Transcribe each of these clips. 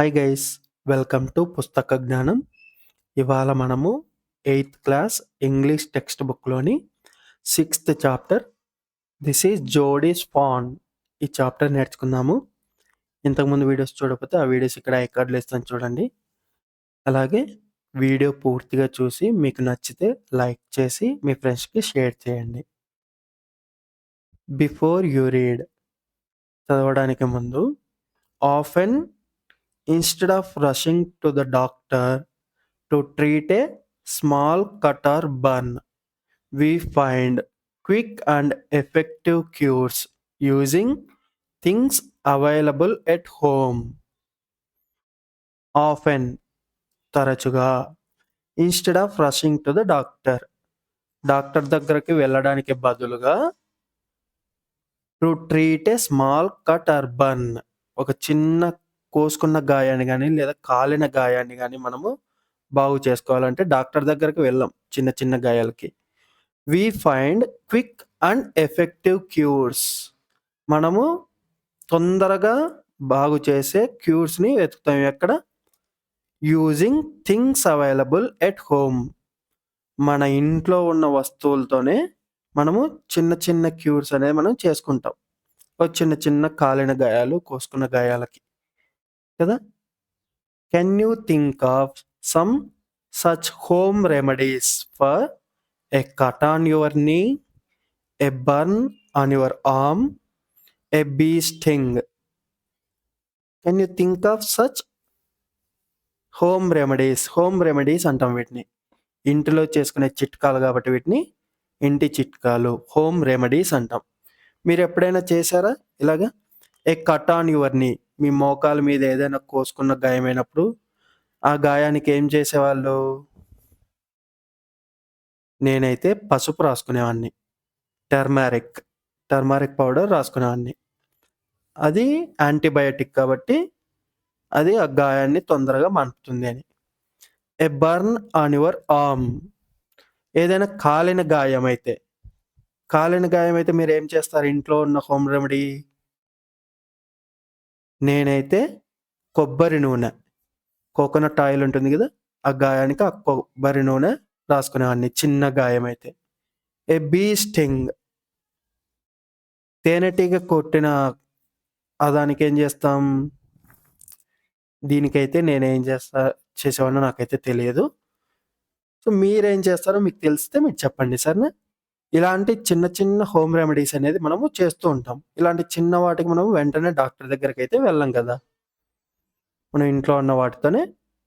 Hi guys, welcome to పుస్తక జ్ఞానం. ఇవాళ మనము 8th క్లాస్ ఇంగ్లీష్ టెక్స్ట్ బుక్లోని 6th chapter this is Jody's fawn ఈ చాప్టర్ నేర్చుకుందాము. ఇంతకుముందు వీడియోస్ చూడకపోతే ఆ వీడియోస్ ఇక్కడ ఐకార్డులు ఇస్తాను చూడండి. అలాగే వీడియో పూర్తిగా చూసి మీకు నచ్చితే లైక్ చేసి మీ ఫ్రెండ్స్కి షేర్ చేయండి. బిఫోర్ యూ రీడ్ చదవడానికి ముందు often instead of rushing to the doctor to treat a small cut or burn, we find quick and effective cures using things available at home. Often, తరచుగా, instead of rushing to the doctor దగ్గరికి వెళ్ళడానికి బదులుగా to treat a small cut or burn, ఒక చిన్న కోసుకున్న గాయాన్ని కానీ లేదా కాలిన గాయాన్ని కానీ మనము బాగు చేసుకోవాలంటే డాక్టర్ దగ్గరికి వెళ్ళాం చిన్న చిన్న గాయాలకి. We find quick and effective cures, మనము తొందరగా బాగు చేసే క్యూర్స్ని వెతుకుతాం. ఎక్కడ? Using things available at home, మన ఇంట్లో ఉన్న వస్తువులతోనే మనము చిన్న చిన్న క్యూర్స్ అనేవి మనం చేసుకుంటాం. చిన్న చిన్న కాలిన గాయాలు, కోసుకున్న గాయాలకి కదా. Can you think of some such home remedies for a cut on your knee, a burn on your arm, a bee sting? Can you think of such home remedies అంటాం వీటిని. ఇంటిలో చేసుకునే చిట్కాలు కాబట్టి వీటిని ఇంటి చిట్కాలు, హోమ్ రెమెడీస్ అంటాం. మీరు ఎప్పుడైనా చేశారా ఇలాగా? ఏ కట్ ఆన్ యువర్ నీ, మీ మోకాల మీద ఏదైనా కోసుకున్న గాయమైనప్పుడు ఆ గాయానికి ఏం చేసేవాళ్ళు? నేనైతే పసుపు రాసుకునేవాడిని, టర్మరిక్ పౌడర్ రాసుకునేవాడిని. అది యాంటీబయాటిక్ కాబట్టి అది ఆ గాయాన్ని తొందరగా మంపుతుంది అని. ఏ బర్న్ ఆన్ యువర్ ఆర్మ్, ఏదైనా కాలిన గాయం అయితే మీరు ఏం చేస్తారు ఇంట్లో ఉన్న హోమ్ రెమెడీ? నేనైతే కొబ్బరి నూనె, కోకోనట్ ఆయిల్ ఉంటుంది కదా, ఆ గాయానికి ఆ కొబ్బరి నూనె రాసుకునేవాడిని చిన్న గాయం అయితే. ఏ బీ స్టింగ్, తేనెటీగ కొట్టిన దానికి ఏం చేస్తాం? దీనికైతే నేనేం చేసేవాడినో నాకైతే తెలియదు. సో మీరేం చేస్తారో మీకు తెలిస్తే మీరు చెప్పండి, సరేనా? ఇలాంటి చిన్న చిన్న హోమ్ రెమెడీస్ అనేది మనము చేస్తూ ఉంటాం. ఇలాంటి చిన్న వాటికి మనం వెంటనే డాక్టర్ దగ్గరికి అయితే వెళ్ళాం కదా, మనం ఇంట్లో ఉన్న వాటితోనే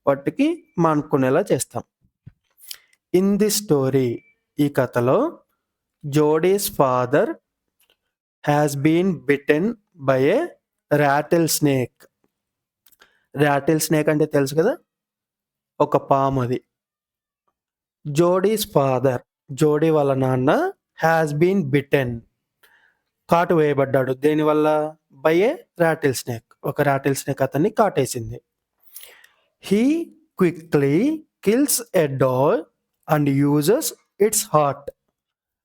వాటికి మానుకునేలా చేస్తాం. ఇన్ ది స్టోరీ, ఈ కథలో, Jody's father has been bitten by a rattlesnake. Rattlesnake అంటే తెలుసు కదా, ఒక పాము. అది జోడీస్ ఫాదర్, జోడీ వాళ్ళ నాన్న, హ్యాస్ బీన్ బిటెన్, కాటు వేయబడ్డాడు. దేనివల్ల? బై ఏ రాటిల్ స్నేక్, ఒక రాటిల్ స్నేక్ అతన్ని కాటేసింది. He quickly kills a dog and uses its heart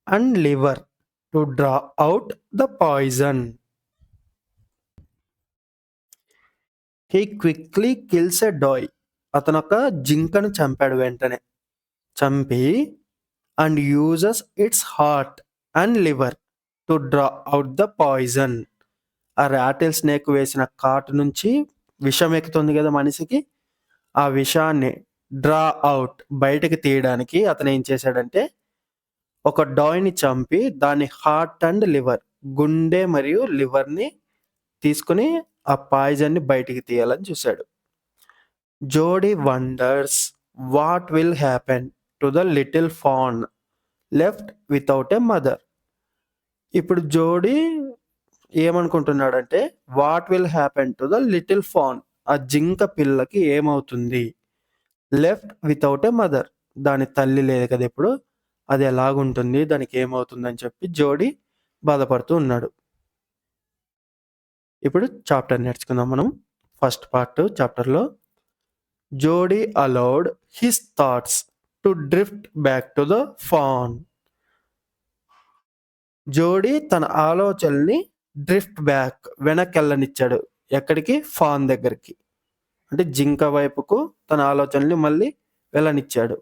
and liver to draw out the poison. He quickly kills a doe, అతను ఒక జింకను చంపాడు వెంటనే, చంపి, and uses its heart and liver to draw out the poison, ఆ rattlesnake వేసిన కాటు నుంచి విషం ఎక్కుతుంది కదా మనిషికి, ఆ విషాన్ని డ్రా అవుట్, బయటకు తీయడానికి అతను ఏం చేశాడంటే ఒక డాయ్ని చంపి దాని హార్ట్ అండ్ లివర్, గుండె మరియు లివర్ని తీసుకుని ఆ పాయిజన్ని బయటికి తీయాలని చూశాడు. Jody wonders what will happen to the little fawn left without a mother. ఇప్పుడు జోడీ ఏమనుకుంటున్నాడంటే what will happen to the little fawn, ఆ జింక పిల్లకి ఏమవుతుంది? లెఫ్ట్ వితౌట్ ఎ మదర్, దాని తల్లి లేదు కదా ఇప్పుడు, అది ఎలాగుంటుంది, దానికి ఏమవుతుందని చెప్పి జోడీ బాధపడుతూ ఉన్నాడు. ఇప్పుడు చాప్టర్ నేర్చుకుందాం మనం. ఫస్ట్ పార్ట్ చాప్టర్లో జోడీ allowed his thoughts to drift back to the fan. జోడీ తన ఆలోచనల్ని డ్రిఫ్ట్ బ్యాక్, వెనక్కెళ్ళనిచ్చాడు. ఎక్కడికి? ఫాన్ దగ్గరికి. అంటే జింక వైపుకు తన ఆలోచనలు మళ్ళీ వెళ్ళనిచ్చాడు.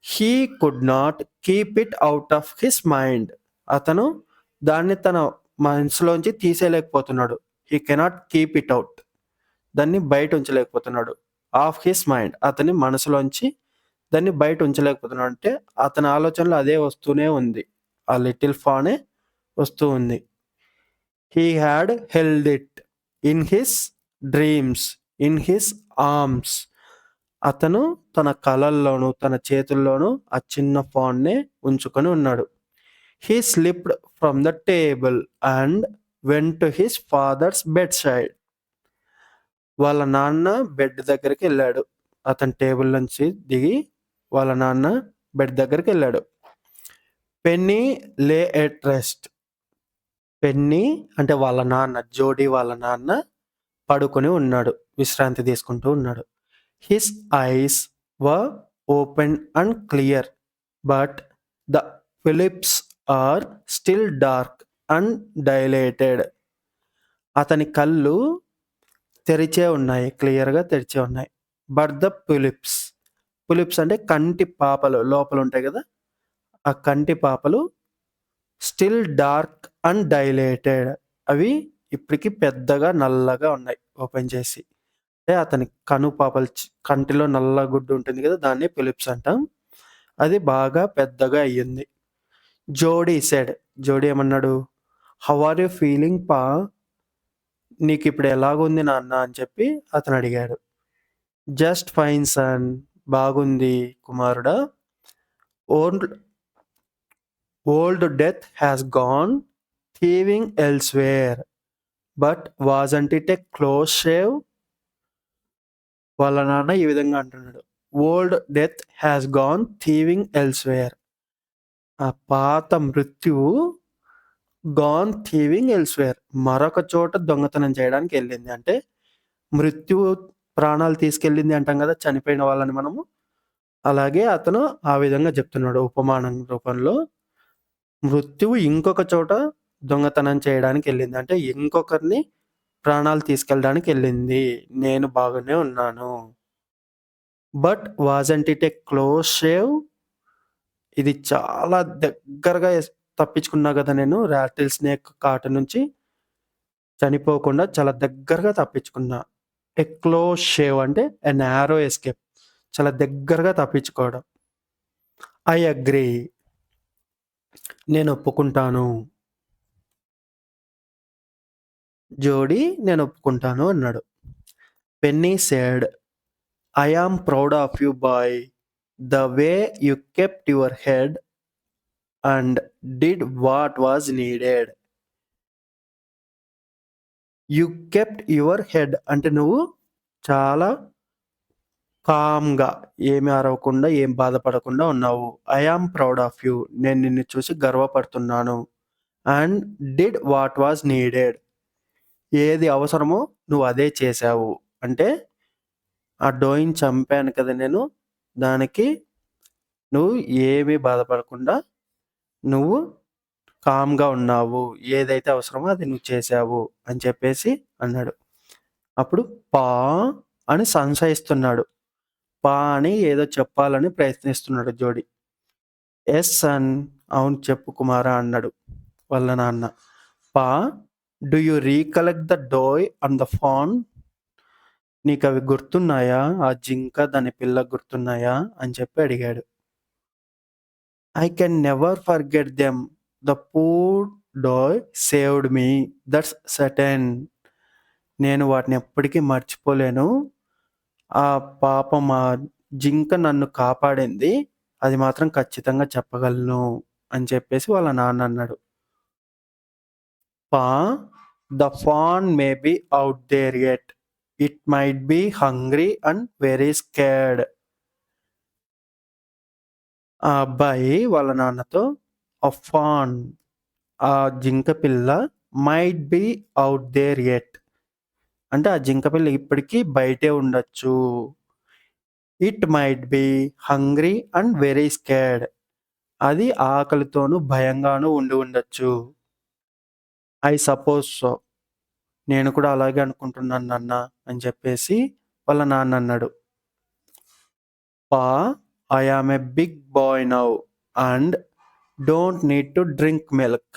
He could not keep it out of his mind. అతను దాన్ని తన మనసులోంచి తీసేయలేకపోతున్నాడు. He cannot keep it out. దాన్ని బయట ఉంచలేకపోతున్నాడు. Of his mind. అతని మనసులోంచి దాన్ని బయట ఉంచలేకపోతున్నాడు. అంటే అతని ఆలోచనలో అదే వస్తూనే ఉంది. ఆ లిటిల్ ఫానే వస్తూ ఉంది. He had held it in his dreams, in his arms. అతను తన కలల్లోనూ, తన చేతుల్లోనూ ఆ చిన్న ఫాన్‌నే ఉంచుకొని ఉన్నాడు. He slipped from the table and went to his father's bed side. వాళ్ళ నాన్న బెడ్ దగ్గరికెళ్ళాడు. అతను టేబుల్ నుంచి దిగి వాళ్ళ నాన్న బెడ్ దగ్గరికెళ్ళాడు. పెన్నీ లే ఎట్ రెస్ట్. పెన్నీ అంటే వాళ్ళ నాన్న, జోడీ వాళ్ళ నాన్న పడుకొని ఉన్నాడు. విశ్రాంతి తీసుకుంటూ ఉన్నాడు. His eyes were open and clear, but the pupils are still dark and dilated. అతని కళ్ళు తెరిచే ఉన్నాయి. క్లియర్‌గా తెరిచే ఉన్నాయి. బట్ ద పులిప్స్, పులిప్స్ అంటే కంటి పాపలు లోపల ఉంటాయి గదా! ఆ కంటి పాపలు స్టిల్ డార్క్ అండ్ డైలేటెడ్. అవి ఇప్పటికి పెద్దగా నల్లగా ఉన్నాయి ఓపెన్ చేసి. అంటే అతని కనుపాపలు కంటిలో నల్ల గుడ్డు ఉంటుంది గదా! దాన్ని పులిప్స్ అంటాం. అది బాగా పెద్దగా అయ్యింది. జోడీ సెడ్. జోడీ ఏమన్నాడు? హౌ ఆర్ యూ ఫీలింగ్ పా? నీకిప్పుడు ఎలాగుంది నాన్న అని చెప్పి అతనడిగాడు. Just fine son. బాగుంది కుమారుడా. Old old death has gone thieving elsewhere. But wasn't it a close shave? వాళ్ళ నాన్న ఈ విధంగా అంటున్నాడు. Old death has gone thieving elsewhere. ఆ పాత మృత్యువు గాన్ థీవింగ్ ఎల్స్‌వేర్. మరొక చోట దొంగతనం చేయడానికెళ్ళింది. అంటే మృత్యువు ప్రాణాలు తీసుకెళ్ళింది అంటాం గదా! చనిపోయిన వాళ్ళని మనము. అలాగే అతను ఆ విధంగా చెప్తున్నాడు ఉపమానం రూపంలో. మృత్యువు ఇంకొక చోట దొంగతనం చేయడానికెళ్ళింది. అంటే ఇంకొకరిని ప్రాణాలు తీసుకెళ్ళడానికెళ్ళింది. నేను బాగానే ఉన్నాను. But wasn't it a close shave? ఇది చాలా దగ్గరగా తప్పించుకున్నా గదా నేను రాటిల్ స్నేక్ కాటు నుంచి చనిపోకుండా చాలా దగ్గరగా తప్పించుకున్నా. ఎ క్లోజ్ షేవ్ అంటే ఎ నారో ఎస్కేప్. చాలా దగ్గరగా తప్పించుకోవడం. I agree. నేను ఒప్పుకుంటాను. జోడీ నేను ఒప్పుకుంటాను అన్నాడు. Penny said, I am proud of you boy. The way you kept your head and did what was needed. You kept your head అంటే నువ్వు చాలా కామ్‌గా ఏమి అరవకుండా, ఏం బాధపడకుండా ఉన్నావు. I am proud of you. నేను నిన్ను చూసి గర్వపడుతున్నాను. And did what was needed. ఏది అవసరమో నువ్వు అదే చేశావు. అంటే ఆ డోయిని చంపాను కదా నేను. దానికి నువ్వు ఏమీ బాధపడకుండా నువ్వు కామ్‌గా ఉన్నావు. ఏదైతే అవసరమో అది నువ్వు చేశావు అని చెప్పేసి అన్నాడు. అప్పుడు పా అని సంశయిస్తున్నాడు. పా అని ఏదో చెప్పాలని ప్రయత్నిస్తున్నాడు జోడీ. Yes son. అవును చెప్పు కుమారా అన్నాడు వాళ్ళ నాన్న. Pa do you recollect the doe and the fawn? నీకవి గుర్తున్నాయా? ఆ జింక, దాని పిల్ల గుర్తున్నాయా? అని చెప్పి అడిగాడు. I can never forget them. The poor doe saved me. That's certain. నేను వాటిని ఎప్పటికీ మర్చిపోలేను. ఆ పాపం ఆ జింక నన్ను కాపాడింది. అది మాత్రం ఖచ్చితంగా చెప్పగలను అని చెప్పేసి వాళ్ళ నాన్న అన్నాడు. Pa the fawn may be out there yet. It might be hungry and very scared. ఆ అబ్బాయి వాళ్ళ నాన్నతో ఆ ఫాన్, ఆ జింక పిల్ల might be out there yet. అంటే ఆ జింక పిల్ల ఇప్పటికి బయటే ఉండొచ్చు. It might be hungry and very scared. అది ఆకలితోనూ, భయంగాను ఉండి ఉండొచ్చు. I suppose so. నేను కూడా అలాగే అనుకుంటున్నాను నాన్న అని చెప్పేసి వాళ్ళ నాన్న అన్నాడు, pa, I am a big boy now and don't need to drink milk.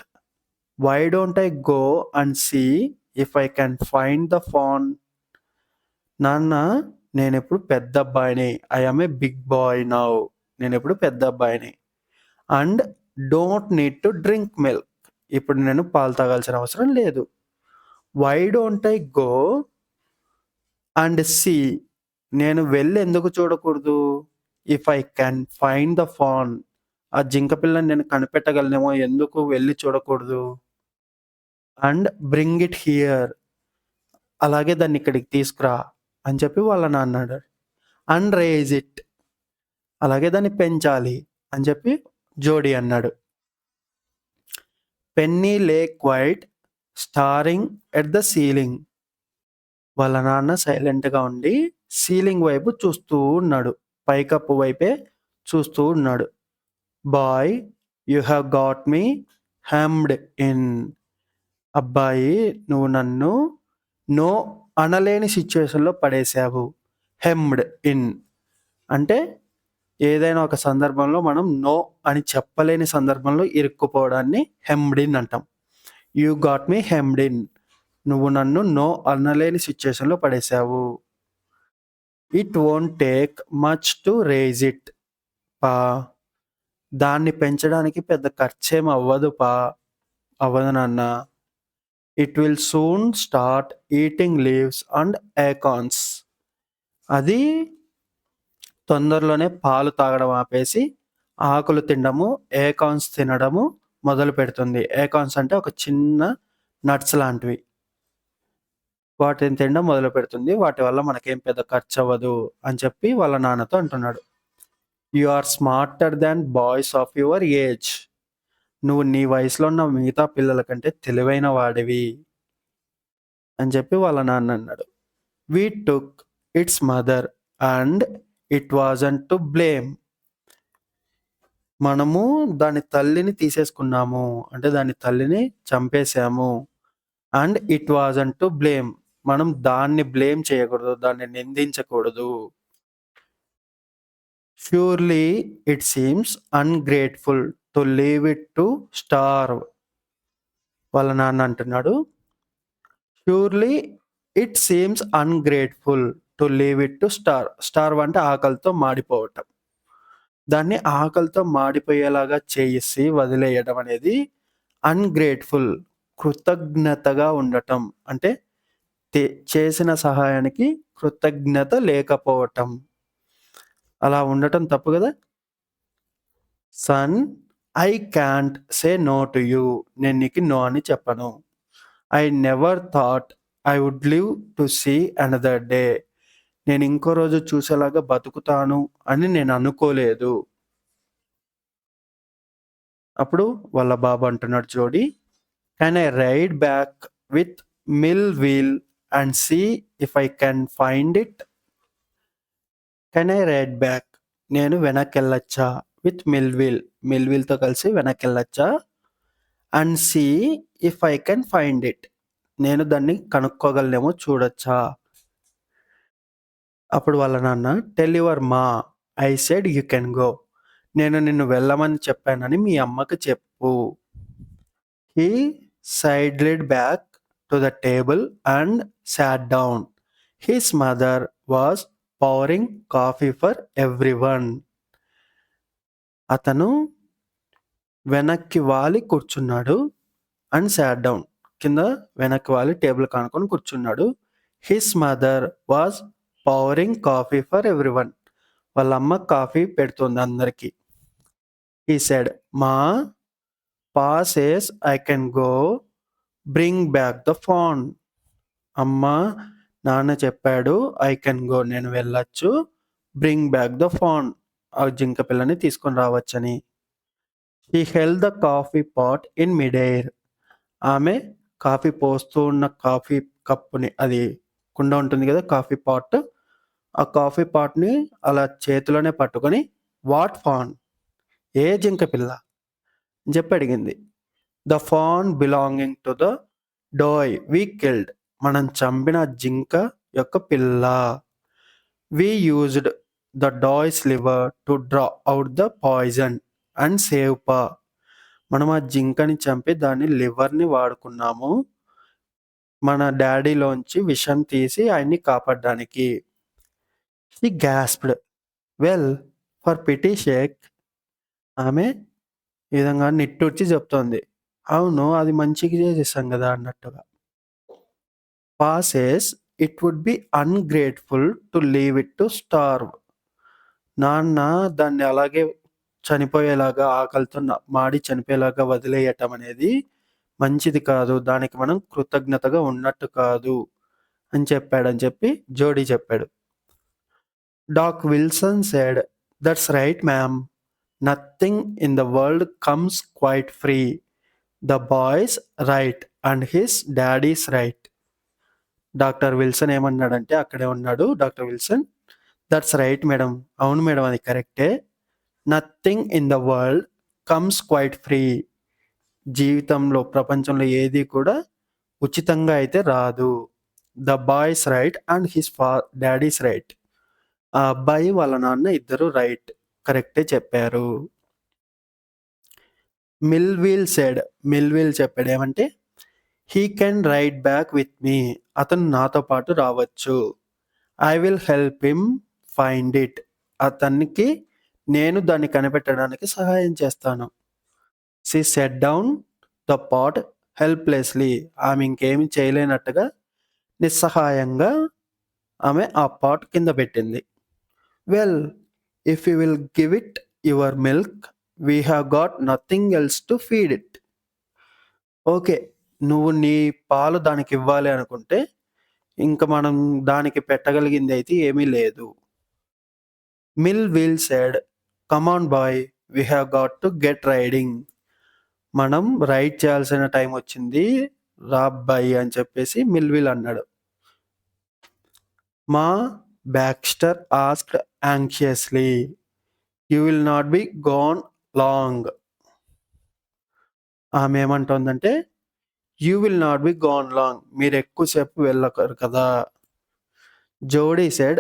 Why don't I go and see if I can find the fawn? నాన్న, నేనెప్పుడు పెద్ద అబ్బాయిని. I am a big boy now. నేనెప్పుడు పెద్ద అబ్బాయిని. And don't need to drink milk. ఇప్పుడు నేను పాలు తాగాల్సిన అవసరం లేదు. Why don't I go and see. నేను వెళ్ళి ఎందుకు చూడకూడదు? If I can find the fawn. ఆ జింక పిల్లని నేను కనిపెట్టగలనేమో, ఎందుకు వెళ్ళి చూడకూడదు? And bring it here. అలాగే దాన్ని ఇక్కడికి తీసుకురా అని చెప్పి వాళ్ళ నాన్న అన్నాడు. And raise it. అలాగే దాన్ని పెంచాలి అని చెప్పి జోడీ అన్నాడు. Penny lay quiet staring at the ceiling. వాళ్ళ నాన్న సైలెంట్గా ఉండి సీలింగ్ వైపు చూస్తూ ఉన్నాడు. పైకప్పు వైపే చూస్తూ ఉన్నాడు. Boy, you have got me hemmed in. అబ్బాయి, నువ్వు నన్ను నో అనలేని సిచ్యువేషన్లో పడేశావు. హెమ్డ్ ఇన్ అంటే ఏదైనా ఒక సందర్భంలో మనం నో అని చెప్పలేని సందర్భంలో ఇరుక్కుపోవడాన్ని హెమ్డ్ ఇన్ అంటాం. You got me hemmed in. నువ్వు నన్ను నో అనలేని సిచ్యువేషన్లో పడేశావు. It won't take much to raise it pa. దాన్ని పెంచడానికి పెద్ద ఖర్చేం అవ్వదు పా. అవ్వదు నాన్న. It will soon start eating leaves and acorns. అది తొందరలోనే పాలు తాగడం ఆపేసి ఆకులు తినడము, ఏకాన్స్ తినడము మొదలు పెడుతుంది. ఏకాన్స్ అంటే ఒక చిన్న నట్స్ లాంటివి. వాటిని తినడం మొదలు పెడుతుంది. వాటి వల్ల మనకేం పెద్ద ఖర్చు అవ్వదు అని చెప్పి వాళ్ళ నాన్నతో అంటున్నాడు. You are smarter than boys of your age. నువ్వు నీ వయసులో ఉన్న మిగతా పిల్లల కంటే తెలివైన వాడివి అని చెప్పి వాళ్ళ నాన్న అన్నాడు. We took its mother and it wasn't to blame. మనము దాని తల్లిని తీసేసుకున్నాము, అంటే దాని తల్లిని చంపేశాము. And it wasn't to blame, మనం దాన్ని బ్లేమ్ చేయకూడదు, దాన్ని నిందించకూడదు. Surely it seems ungrateful to leave it to starve. వాళ్ళ నాన్న అంటున్నాడు, surely it seems ungrateful to leave it to starve అంటే ఆకలితో మాడిపోవటం. దాన్ని ఆకలితో మాడిపోయేలాగా చేసి వదిలేయడం అనేది అన్గ్రేట్ఫుల్, కృతజ్ఞతగా ఉండటం. అంటే చేసిన సహాయానికి కృతజ్ఞత లేకపోవటం. అలా ఉండటం తప్పు కదా. Son, I can't say no to you. నేను నీకు నో అని చెప్పను. I never thought I would live to see another day. నేను ఇంకో రోజు చూసేలాగా బతుకుతాను అని నేను అనుకోలేదు. అప్పుడు వాళ్ళ బాబు అంటున్నాడు, Jody, can I ride back with Mill Wheel and see if I can find it? Can I ride back, నేను వెనక్కి వెళ్ళొచ్చా? విత్ మిల్ వీల్తో కలిసి వెనక్కి వెళ్ళొచ్చా? And see if I can find it, నేను దాన్ని కనుక్కోగలనేమో చూడొచ్చా? అప్పుడు వాళ్ళ నాన్న, tell your ma I said you can go. నేను నిన్ను వెళ్ళమని చెప్పానని మీ అమ్మకి చెప్పు. He sidled back to the table and sat down. His mother was pouring coffee for everyone. అతను వెనక్కి వాలి కూర్చున్నాడు. అండ్ సాట్ డౌన్, కింద వెనక్కి వాలి టేబుల్ కానుకొని కూర్చున్నాడు. His mother was pouring coffee for everyone. వాళ్ళ అమ్మ కాఫీ పెడుతుంది అందరికీ. He said, ma, pa says I can go bring back the fawn. అమ్మా, నాన్న చెప్పాడు ఐ కెన్ గో, నేను వెళ్ళొచ్చు, బ్రింగ్ బ్యాక్ ద ఫాన్, ఆ జింక పిల్లని తీసుకొని రావచ్చని. He held the coffee pot in mid air. ఆమె కాఫీ పోస్తూ ఉన్న కాఫీ కప్పుని, అది కుండ ఉంటుంది కదా కాఫీ పాట్, ఆ కాఫీ పాట్ని అలా చేతిలోనే పట్టుకొని, వాట్ ఫాన్, ఏ జింక పిల్ల అని చెప్పి అడిగింది. The fawn belonging to the doe we killed. మనం చంపిన జింక యొక్క పిల్ల. We used the dog's liver to draw out the poison and save Pa. మనం ఆ జింకని చంపి దాని లివర్‌ని వాడుకున్నాము. మన డ్యాడీలోంచి విషం తీసి ఆయన్ని కాపాడ్డానికి. She gasped. Well, for pity sake. ఆమె ఈ విధంగా నిట్టూర్చి చెప్తోంది. అవును, అది మంచికి చేసేసాం గదా అన్నట్టుగా. Pa says it would be ungrateful to leave it to starve. నాన్న దాన్ని అలాగే చనిపోయేలాగా ఆకలితో మాడి చనిపోయేలాగా వదిలేయటం అనేది మంచిది కాదు. దానికి మనం కృతజ్ఞతగా ఉన్నట్టు కాదు అని చెప్పాడని చెప్పి జోడీ చెప్పాడు. Doc Wilson said, "that's right ma'am. Nothing in the world comes quite free. The boy's right and his daddy's right." Doctor Wilson ఏమన్నాడంటే, అక్కడే ఉన్నాడు doctor Wilson, "that's right madam. అవును మేడం, అది కరెక్టే. Nothing in the world comes quite free." జీవితంలో, ప్రపంచంలో ఏది కూడా ఉచితంగా అయితే రాదు. The boy's right and his daddy's right. ఆ అబ్బాయి వాళ్ళ నాన్న ఇద్దరు రైట్, కరెక్టే చెప్పారు. మిల్విల్ సెడ్, మిల్విల్ చెప్పాడు ఏమంటే, "he can ride back with me." అతను నాతో పాటు రావచ్చు. I will help him find it. అతనికి నేను దాన్ని కనిపెట్టడానికి సహాయం చేస్తాను. She set down the pot helplessly. ఆమె ఇంకేమి చేయలేనట్టుగా నిస్సహాయంగా ఆమె ఆ పాట్ కింద పెట్టింది. Well, if you will give it your milk, we have got nothing else to feed it. Okay, నువ్వు నీ పాలు దానికి ఇవ్వాలి అనుకుంటే ఇంక మనం దానికి పెట్టగలిగింది అయితే ఏమీ లేదు. Millwheel said, "come on boy, we have got to get riding." మనం రైడ్ చేయాల్సిన టైం వచ్చింది, రా అబ్బాయి అని చెప్పేసి మిల్విల్ అన్నాడు. Ma Baxter asked anxiously, "you will not be gone long." ఆమె ఏమంటోందంటే, "you will not be gone long." మీరు ఎక్కువసేపు వెళ్ళకరు కదా. Jody said,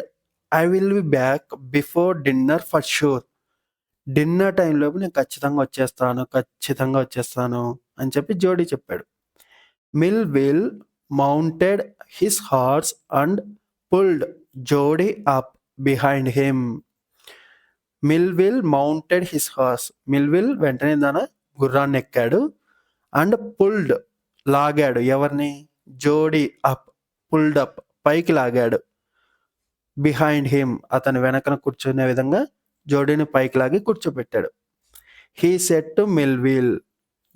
"I will be back before dinner for sure." Dinner టైంలోపు నేను ఖచ్చితంగా వచ్చేస్తాను అని చెప్పి జోడీ చెప్పాడు. Millwheel mounted his horse and pulled Jody up behind him. Millwheel mounted his horse. Millwheel వెంటనే తన గుర్రాన్ని ఎక్కాడు. అండ్ పుల్డ్, లాగాడు. ఎవరిని? Jody up. పుల్డ్ అప్, పైకి లాగాడు. బిహైండ్ హిమ్, అతని వెనకన కూర్చునే విధంగా జోడీని పైకి లాగి కూర్చోబెట్టాడు. He said to Millwheel.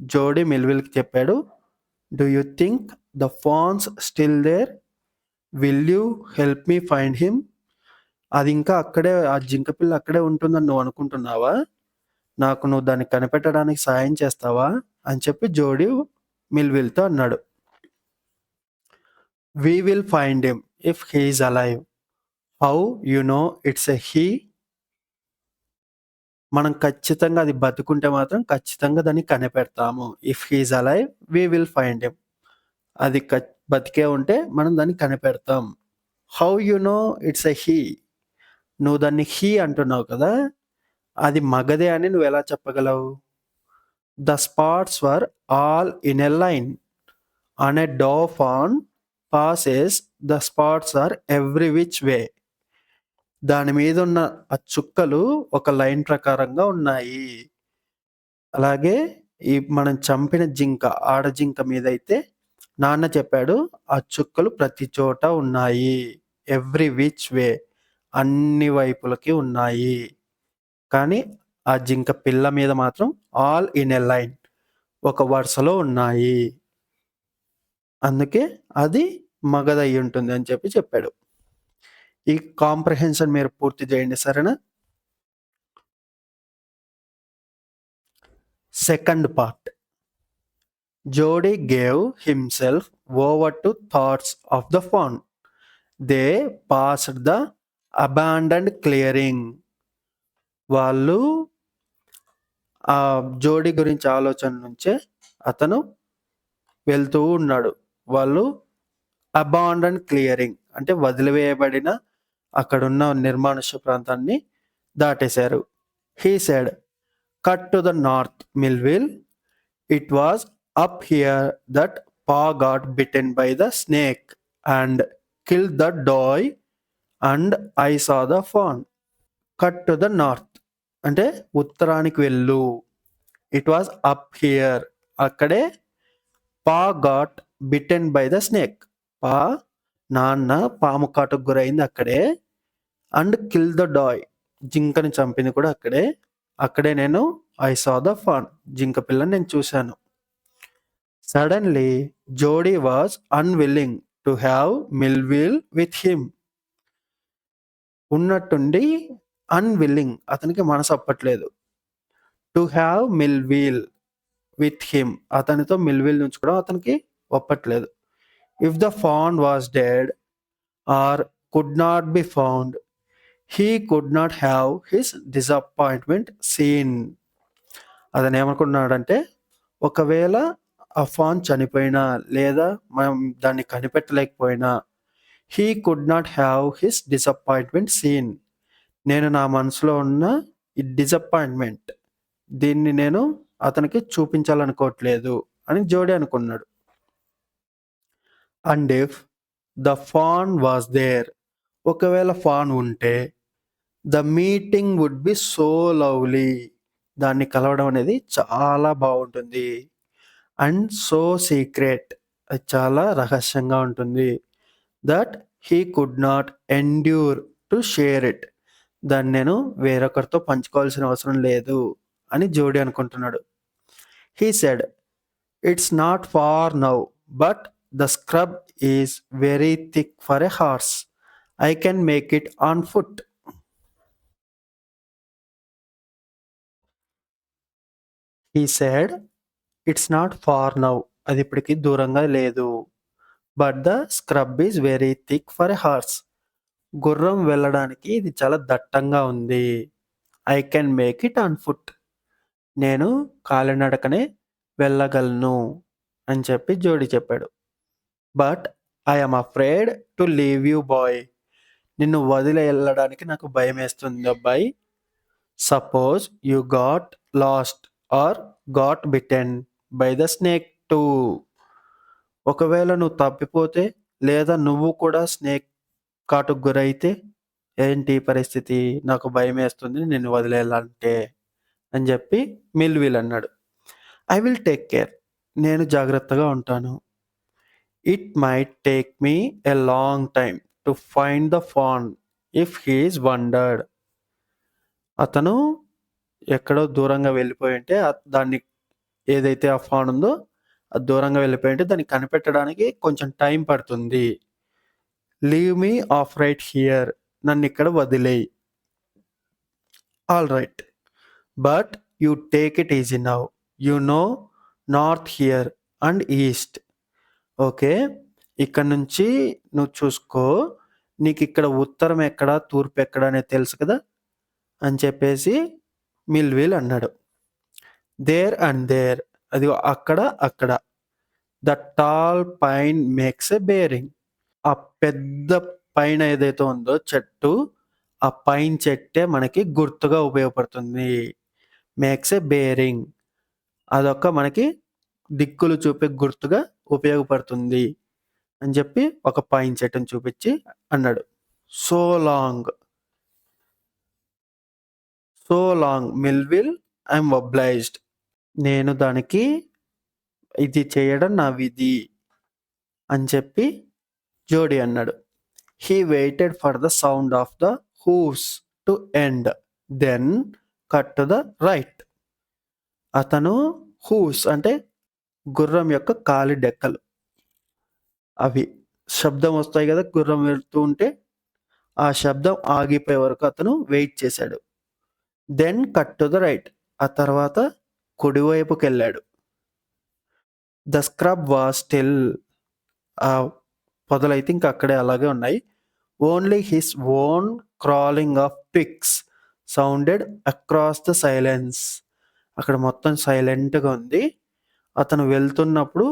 Jody మిల్విల్కి చెప్పాడు, "do you think the fawn's still there? Will you help me find him?" అది ఇంకా అక్కడే, ఆ జింక పిల్ల అక్కడే ఉంటుందని నువ్వు అనుకుంటున్నావా? నాకు నువ్వు దాన్ని కనిపెట్టడానికి సాయం చేస్తావా అని చెప్పి జోడీ మిల్విల్తో అన్నాడు. "We will find him if he is alive. How you know it's a he?" మనం ఖచ్చితంగా అది బతుకుంటే మాత్రం ఖచ్చితంగా దాన్ని కనిపెడతాము. If he is alive we will find him. అది బతికే ఉంటే మనం దాన్ని కనిపెడతాం. How you know it's a he? నువ్వు దాన్ని హీ అంటున్నావు కదా, అది మగదే అని నువ్వు ఎలా చెప్పగలవు? The spots were all in a line. On a doe fawn passes the spots are every which way. దాని మీద ఉన్న ఆ చుక్కలు ఒక లైన్ ప్రకారంగా ఉన్నాయి. అలాగే ఈ మనం చంపిన జింక, ఆడ జింక మీదైతే నాన్న చెప్పాడు, ఆ చుక్కలు ప్రతి చోట ఉన్నాయి. ఎవ్రీ విచ్ వే, అన్ని వైపులకి ఉన్నాయి. కానీ ఆ జింక పిల్ల మీద మాత్రం ఆల్ ఇన్ ఎ లైన్, ఒక వరుసలో ఉన్నాయి. అందుకే అది మగదయ్యి ఉంటుంది అని చెప్పి చెప్పాడు. ఈ కాంప్రహెన్షన్ మీరు పూర్తి చేయండి, సరేనా? Second part. Jody gave himself over to thoughts of the fawn. They passed the abandoned clearing. వాళ్ళు ఆ జోడీ గురించి ఆలోచన నుంచే అతను వెళ్తూ ఉన్నాడు. వాళ్ళు అబాండన్డ్ క్లియరింగ్ అంటే వదిలివేయబడిన అక్కడున్న నిర్మానుష్య ప్రాంతాన్ని దాటేశారు. He said, cut to the north Millwheel. It was up here that Pa got bitten by the snake and kill the doe and I saw the fawn. Cut to the north అంటే ఉత్తరానికి వెళ్ళు. It was up here అక్కడే. Pa got bitten by the snake Pa నాన్న పాము కాటుకు గురైంది అక్కడే. And kill the doe జింకని చంపింది కూడా అక్కడే. అక్కడే నేను ఐ సా ద ఫాన్ జింక పిల్లని నేను చూశాను. Suddenly Jody was unwilling to have Millwheel with him. ఉన్నట్టుండి అన్విల్లింగ్ అతనికి మనసు అప్పట్లేదు. To have Millwheel with him అతనితో మిల్విల్ ఉంచుకోవడం అతనికి ఒప్పట్లేదు. If the fawn was dead or could not be found he could not have his disappointment seen. అతను ఏమనుకున్నాడంటే ఒకవేళ ఆ ఫాన్ చనిపోయినా లేదా మనం దాన్ని కనిపెట్టలేకపోయినా he could not have his disappointment seen. నేను నా మనసులో ఉన్న ఈ డిసప్పాయింట్మెంట్ దీన్ని నేను అతనికి చూపించాలనుకోవట్లేదు అని జోడీ అనుకున్నాడు. And if the fawn was there ఒకవేళ ఫాన్ ఉంటే the meeting would be so lovely దాన్ని కలవడం అనేది చాలా బాగుంటుంది. అండ్ సో సీక్రెట్ అది చాలా రహస్యంగా ఉంటుంది. That he could not endure to share it దాన్ని నేను వేరొకరితో పంచుకోవాల్సిన అవసరం లేదు అని జోడీ అనుకుంటున్నాడు. He said, it's not far now but the scrub is very thick for a horse. I can make it on foot. He said, it's not far now అది ఇప్పటికి దూరంగా లేదు. But the scrub is very thick for a horse గుర్రం వెళ్ళడానికి ఇది చాలా దట్టంగా ఉంది. I can make it on foot నేను కాలినడకనే వెళ్ళగలను అని చెప్పి జోడీ చెప్పాడు. But I am afraid to leave you boy నిన్ను వదిలి వెళ్ళడానికి నాకు భయం వేస్తుంది అబ్బాయి. Suppose you got lost or got bitten by the snake too ఒకవేళ నువ్వు తప్పిపోతే లేదా నువ్వు కూడా స్నేక్ కాటుకు గురైతే ఏంటి పరిస్థితి నాకు భయం వేస్తుంది నిన్ను వదిలేయాలంటే అని చెప్పి మిల్విల్ అన్నాడు. ఐ విల్ టేక్ కేర్ నేను జాగ్రత్తగా ఉంటాను. It might take me a long time to find the fawn if he's wandered అతను ఎక్కడో దూరంగా వెళ్ళిపోయి ఉంటే దాన్ని ఏదైతే ఆ ఫాన్ ఉందో అది దూరంగా వెళ్ళిపోయి ఉంటే దాన్ని కనిపెట్టడానికి కొంచెం టైం పడుతుంది. Leave me of right here నన్ను ఇక్కడ వదిలేయి. All right but you take it easy now you know north here and east. Okay ఇక్కడ నుంచి నువ్వు చూసుకో నీకు ఇక్కడ ఉత్తరం ఎక్కడ తూర్పు ఎక్కడ అనేది తెలుసు కదా అని చెప్పేసి మిల్విల్ అన్నాడు. దేర్ అండ్ దేర్ అది అక్కడ అక్కడ the tall pine makes a bearing ఆ పెద్ద పైన ఏదైతే ఉందో చెట్టు ఆ పైన చెట్టే మనకి గుర్తుగా ఉపయోగపడుతుంది. మేక్స్ ఎ బేరింగ్ అదొక మనకి దిక్కులు చూపే గుర్తుగా ఉపయోగపడుతుంది అని చెప్పి ఒక పైన్ చెట్టుని చూపించి అన్నాడు. సో లాంగ్ మిల్విల్ ఐఎమ్ ఒబ్లైజ్డ్ నేను దానికి ఇది చేయడం నా విధి అని చెప్పి జోడీ అన్నాడు. He waited for the sound of the hooves to end then cut to the right. అతను హూస్ అంటే గుర్రం యొక్క కాలి డెక్కలు అవి శబ్దం వస్తాయి కదా గుర్రం వెళ్తూ ఉంటే ఆ శబ్దం ఆగిపోయే వరకు అతను వెయిట్ చేశాడు. Then cut to the right ఆ తర్వాత కుడివైపుకి వెళ్ళాడు. ద స్క్రబ్ వాజ్ స్టిల్ ఆ పొదలైతే ఇంకా అక్కడే అలాగే ఉన్నాయి. Only his own crawling of picks sounded across the silence అక్కడ మొత్తం సైలెంట్గా ఉంది. అతను వెళ్తున్నప్పుడు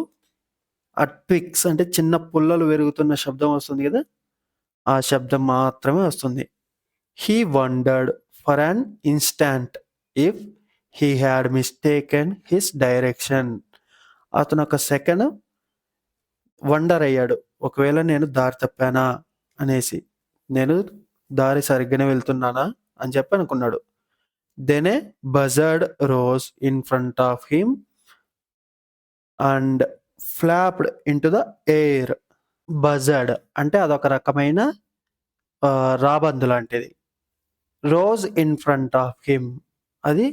ఆ ట్విక్స్ అంటే చిన్న పుల్లలు పెరుగుతున్న శబ్దం వస్తుంది కదా ఆ శబ్దం మాత్రమే వస్తుంది. He wondered for an instant if he had mistaken his direction. అతను ఒక సెకండ్ వండర్ అయ్యాడు. ఒకవేళ నేను దారి తప్పానా అనేసి. నేను దారి సరిగ్గానే వెళ్తున్నానా అని చెప్పి అనుకున్నాడు. Then a buzzard rose in front of him and flapped into the air. Buzzard అంటే అదొక రకమైన రాబందు లాంటిది. Rose in front of him అది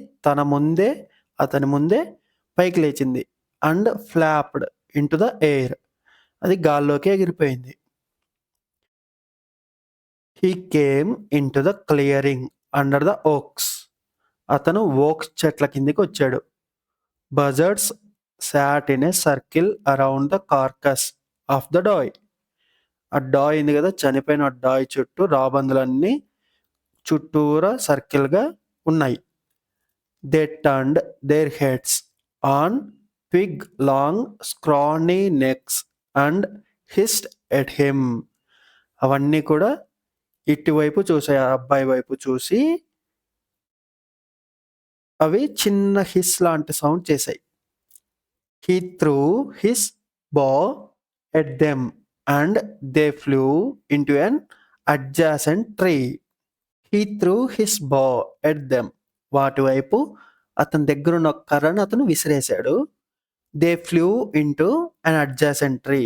అతని ముందే పైకి లేచింది. And flapped into the air అది గాల్లోకి ఎగిరిపోయింది. He came into the clearing under the oaks. అతను ఓక్స్ చెట్ల కిందికి వచ్చాడు. Buzzards sat in a circle around the carcass of the doe. ఆ డాయ్ ఉంది కదా, చనిపోయిన డాయ్ చుట్టూ రాబందులన్నీ చుట్టూరా సర్కిల్గా ఉన్నాయి. They turned their heads on twig long scrawny necks and hissed at him. అవన్నీ కూడా ఇటువైపు చూసాయి, ఆ అబ్బాయి వైపు చూసి అవి చిన్న హిస్ లాంటి సౌండ్ చేశాయి. He threw his bar at them and they flew into an adjacent tree. He threw his bar at them వాటి వైపు అతని దగ్గరున్న ఒక కర్రను అతను విసిరేశాడు. They flew into an adjacent tree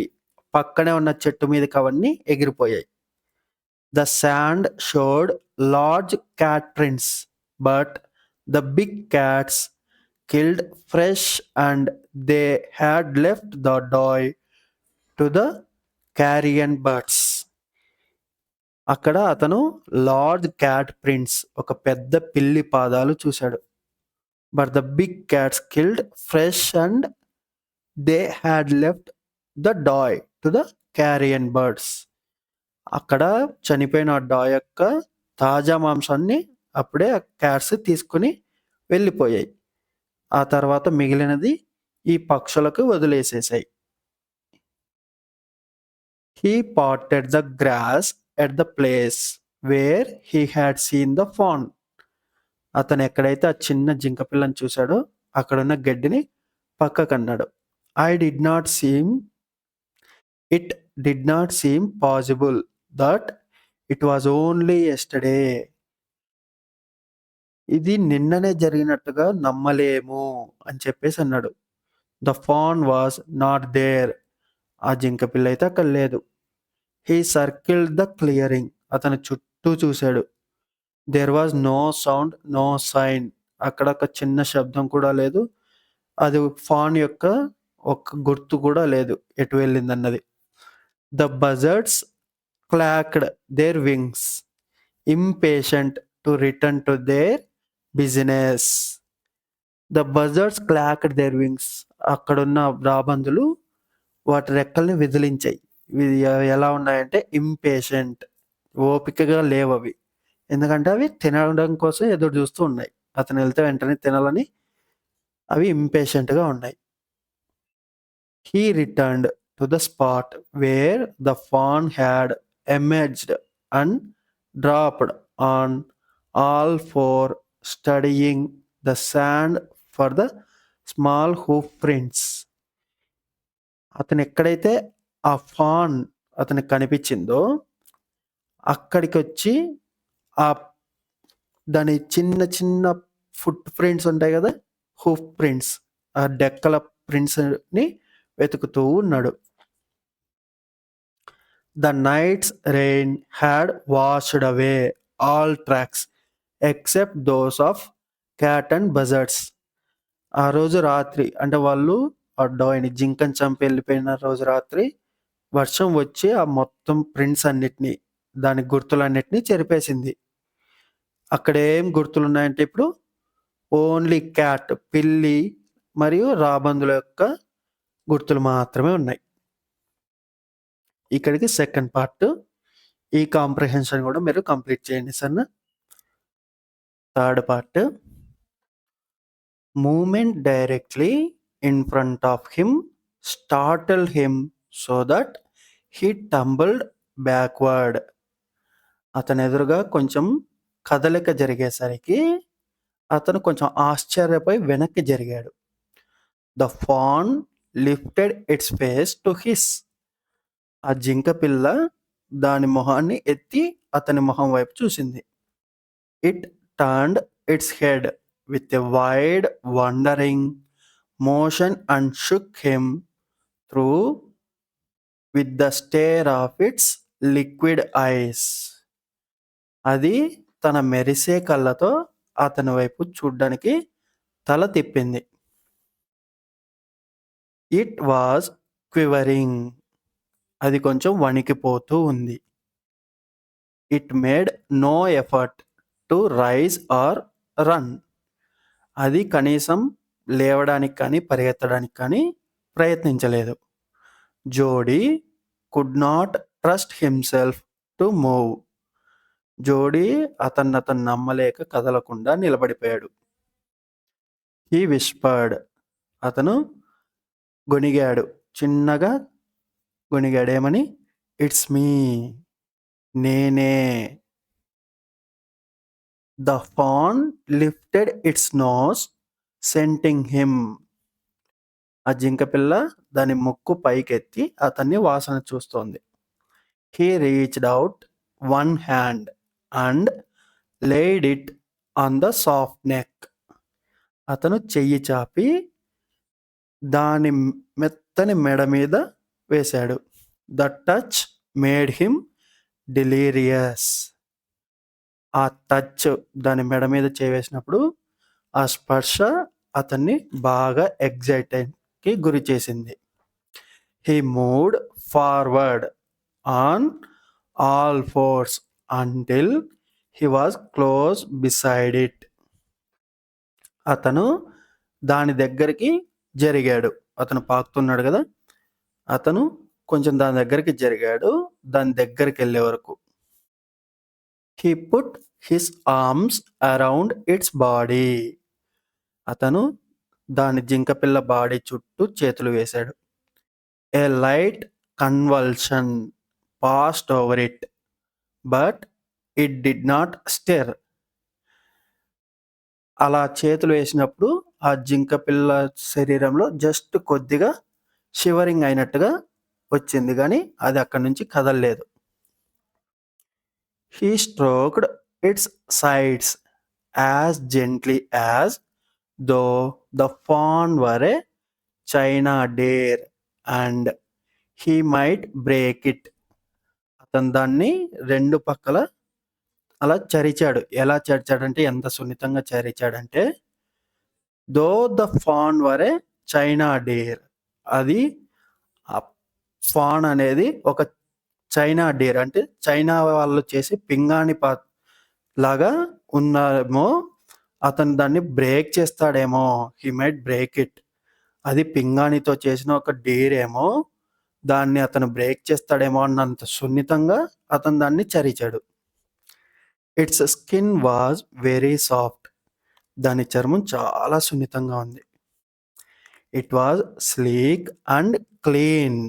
పక్కనే ఉన్న చెట్టు మీదకి అవన్నీ ఎగిరిపోయాయి. The sand showed large cat prints but the big cats killed fresh and they had left the doe to the carrion birds. అక్కడ అతను లార్జ్ క్యాట్ ప్రింట్స్ ఒక పెద్ద పిల్లి పాదాలు చూశాడు. But the big cats killed fresh and they had left the doe to the carrion birds. అక్కడ చనిపోయిన die యొక్క తాజా మాంసాన్ని అప్పుడే ఆ క్యాట్స్ తీసుకుని వెళ్ళిపోయాయి. ఆ తర్వాత మిగిలినది ఈ పక్షులకు వదిలేసేసాయి. He patted the grass at the place where he had seen the fawn. అతను ఎక్కడైతే ఆ చిన్న జింక పిల్లని చూశాడో అక్కడున్న గడ్డిని పక్కకన్నాడు. I did not seem it did not seem possible that it was only yesterday. ఇది నిన్ననే జరిగినట్టుగా నమ్మలేము అని చెప్పేసి అన్నాడు. The fawn was not there. ఆ జింక పిల్ల అయితే అక్కడ లేదు. He circled the clearing. అతను చుట్టూ చూశాడు. There was no sound, no sign. అక్కడ ఒక చిన్న శబ్దం కూడా లేదు. అది ఫాన్ యొక్క ఒక గుర్తు కూడా లేదు ఎటు వెళ్ళిందన్నది. The buzzards clacked their wings impatient to return to their business. The buzzards clacked their wings. అక్కడున్న రాబందులు వాటి రెక్కల్ని విదిలించాయి. ఇవి ఎలా ఉన్నాయంటే ఇంపేషెంట్, ఓపికగా లేవు అవి. ఎందుకంటే అవి తినడం కోసం ఎదురు చూస్తూ ఉన్నాయి. అతను వెళ్తే వెంటనే తినాలని అవి ఇంపేషెంట్గా ఉన్నాయి. He returned to the spot wear the fan had emerged and dropped on all four studying the sand for the small hoof prints. అతను ఎక్కడైతే ఆ ఫాన్ అతనికి కనిపించిందో అక్కడికి వచ్చి ఆ దాని చిన్న చిన్న ఫుట్ ప్రింట్స్ ఉంటాయి కదా, హూఫ్ ప్రింట్స్, ఆ డెక్కల ప్రింట్స్ని వెతుకుతూ ఉన్నాడు. The night's rain had washed away all tracks except those of cat and buzzards. ఆ రోజు రాత్రి అంటే వాళ్ళు ఆ డాయ్ని జింకని చంపి వెళ్ళిపోయిన రోజు రాత్రి వర్షం వచ్చి ఆ మొత్తం ప్రింట్స్ అన్నిటినీ, దాని గుర్తులన్నిటినీ చెరిపేసింది. అక్కడ ఏం గుర్తులు ఉన్నాయంటే ఇప్పుడు ఓన్లీ క్యాట్, పిల్లి మరియు రాబందుల యొక్క గుర్తులు మాత్రమే ఉన్నాయి. ఇక్కడికి సెకండ్ పార్ట్. ఈ కాంప్రిహెన్షన్ కూడా మీరు కంప్లీట్ చేయండి సన్న. Third part. Movement directly in front of him startled him so that he tumbled backward. అతని ఎదురుగా కొంచెం కదలిక జరిగేసరికి అతను కొంచెం ఆశ్చర్యపోయి వెనక్కి జరిగాడు. The fawn lifted its face to his. ఆ జింక పిల్ల దాని మొహాన్ని ఎత్తి అతని మొహం వైపు చూసింది. It turned its head with a wide wondering motion and shook him through with the stare of its liquid eyes. అది తన మెరిసే కళ్ళతో అతని వైపు చూడ్డానికి తల తిప్పింది. It was quivering. అది కొంచెం వణికిపోతూ ఉంది. It made no effort to rise or run. అది కనీసం లేవడానికి కానీ పరిగెత్తడానికి కానీ ప్రయత్నించలేదు. Jody could not trust himself to move. Jody అతన్ని నమ్మలేక కదలకుండా నిలబడిపోయాడు. He whispered. అతను గొణిగాడు. చిన్నగా గొణిగాడేమని? It's me. నేనే. The fawn lifted its nose scenting him. ఆ జింక పిల్ల దాని ముక్కు పైకెత్తి అతన్ని వాసన చూస్తోంది. He reached out one hand and laid it on the soft neck. అతను చెయ్యి చాపి దాని మెత్తని మెడ మీద వేశాడు. The touch made him delirious. ఆ టచ్ దాని మెడ మీద చేవేసినప్పుడు ఆ స్పర్శ అతన్ని బాగా ఎగ్జైటెడ్కి గురి చేసింది. He moved forward on all force until he was close beside it. అతను దాని దగ్గరికి జరిగాడు. అతను పాకుతున్నాడు కదా, అతను కొంచెం దాని దగ్గరికి జరిగాడు. దాని దగ్గరికి వెళ్ళే వరకు he put his arms around its body. అతను దాని జింకపిల్ల బాడీ చుట్టూ చేతులు వేశాడు. A light convulsion passed over it but it did not stir. అలా చేతులు వేసినప్పుడు ఆ జింకపిల్ల శరీరంలో జస్ట్ కొద్దిగా షివరింగ్ అయినట్టుగా వచ్చింది, కానీ అది అక్కడి నుంచి కదలలేదు. He stroked its sides as gently as though the fawn were a china deer and he might break it. అతను దాన్ని రెండు పక్కల అలా చరిచాడు. ఎలా చరిచాడంటే, ఎంత సున్నితంగా చరిచాడంటే, though the fawn were a china deer. అది ఫాన్ అనేది ఒక చైనా డేర్, అంటే చైనా వాళ్ళు చేసి పింగాణి లాగా ఉన్నామో, అతను దాన్ని బ్రేక్ చేస్తాడేమో. He might break it. అది పింగాణితో చేసిన ఒక డేర్ ఏమో, దాన్ని అతను బ్రేక్ చేస్తాడేమో అన్నంత సున్నితంగా అతను దాన్ని చరిచాడు. Its skin was very soft. దాని చర్మం చాలా సున్నితంగా ఉంది. It was sleek and clean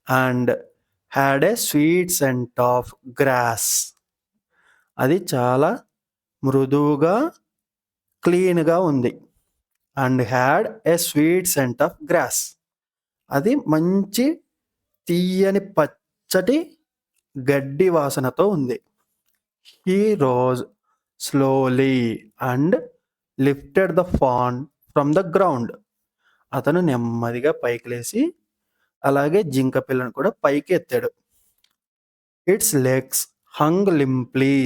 and had a sweet scent of grass. అది చాలా మృదువుగా క్లీన్గా ఉంది. And had a sweet scent of grass. అది మంచి తీయని పచ్చటి గడ్డి వాసనతో ఉంది. He rose slowly and lifted the fawn from the ground. అతను నెమ్మదిగా పైకి లేచి అలాగే జింక పిల్లను కూడా పైకి ఎత్తాడు. Its legs hung limply.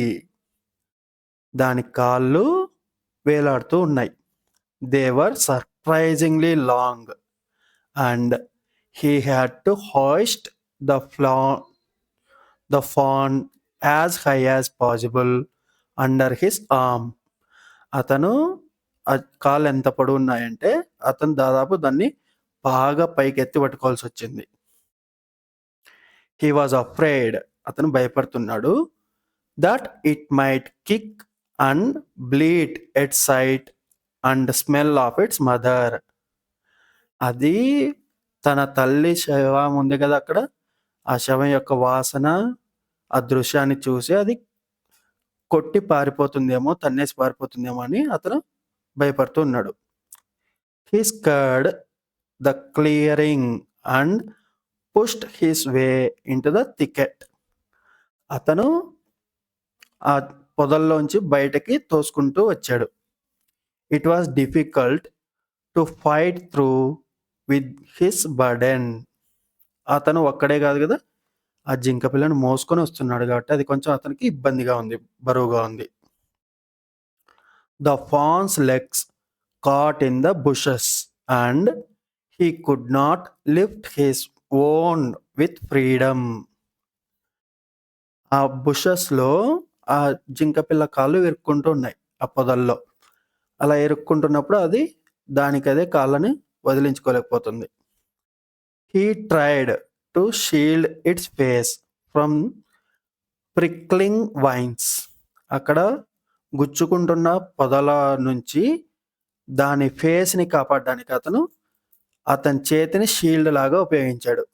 దాని కాళ్ళు వేలాడుతూ ఉన్నాయి. They were surprisingly long and he had to hoist the fawn as high as possible under his arm. అతను ఆ కాళ్ళు ఎంత పొడవు ఉన్నాయంటే అతను దాదాపు దాన్ని బాగా పైకి ఎత్తి పట్టుకోవాల్సి వచ్చింది. He was afraid. అతను భయపడుతున్నాడు. That it might kick and bleat at sight and smell of its mother. అది తన తల్లి శవం ఉంది కదా అక్కడ, ఆ శవం యొక్క వాసన, ఆ దృశ్యాన్ని చూసి అది కొట్టి పారిపోతుందేమో, తన్నేసి పారిపోతుందేమో అని అతను భయపడుతూ ఉన్నాడు. He skirted the clearing and pushed his way into the thicket. అతను ఆ పొదల్లోంచి బయటకి తోసుకుంటూ వచ్చాడు. It was difficult to fight through with his burden. అతను ఒక్కడే కాదు కదా, ఆ జింక పిల్లను మోసుకొని వస్తున్నాడు కాబట్టి అది కొంచెం అతనికి ఇబ్బందిగా ఉంది, బరువుగా ఉంది. The fans legs caught in the bushes and he could not lift his own with freedom. ఆ బుషెస్లో ఆ జింక పిల్ల కాళ్ళు ఇరుక్కుంటూ ఉన్నాయి ఆ పొదల్లో. అలా ఇరుక్కుంటున్నప్పుడు అది దానికదే కాళ్ళని వదిలించుకోలేకపోతుంది. He tried to shield its face from prickling vines. అక్కడ గుచ్చుకుంటున్న పొదల నుంచి దాని ఫేస్ని కాపాడడానికి అతని చేతిని షీల్డ్ లాగా ఉపయోగించాడు.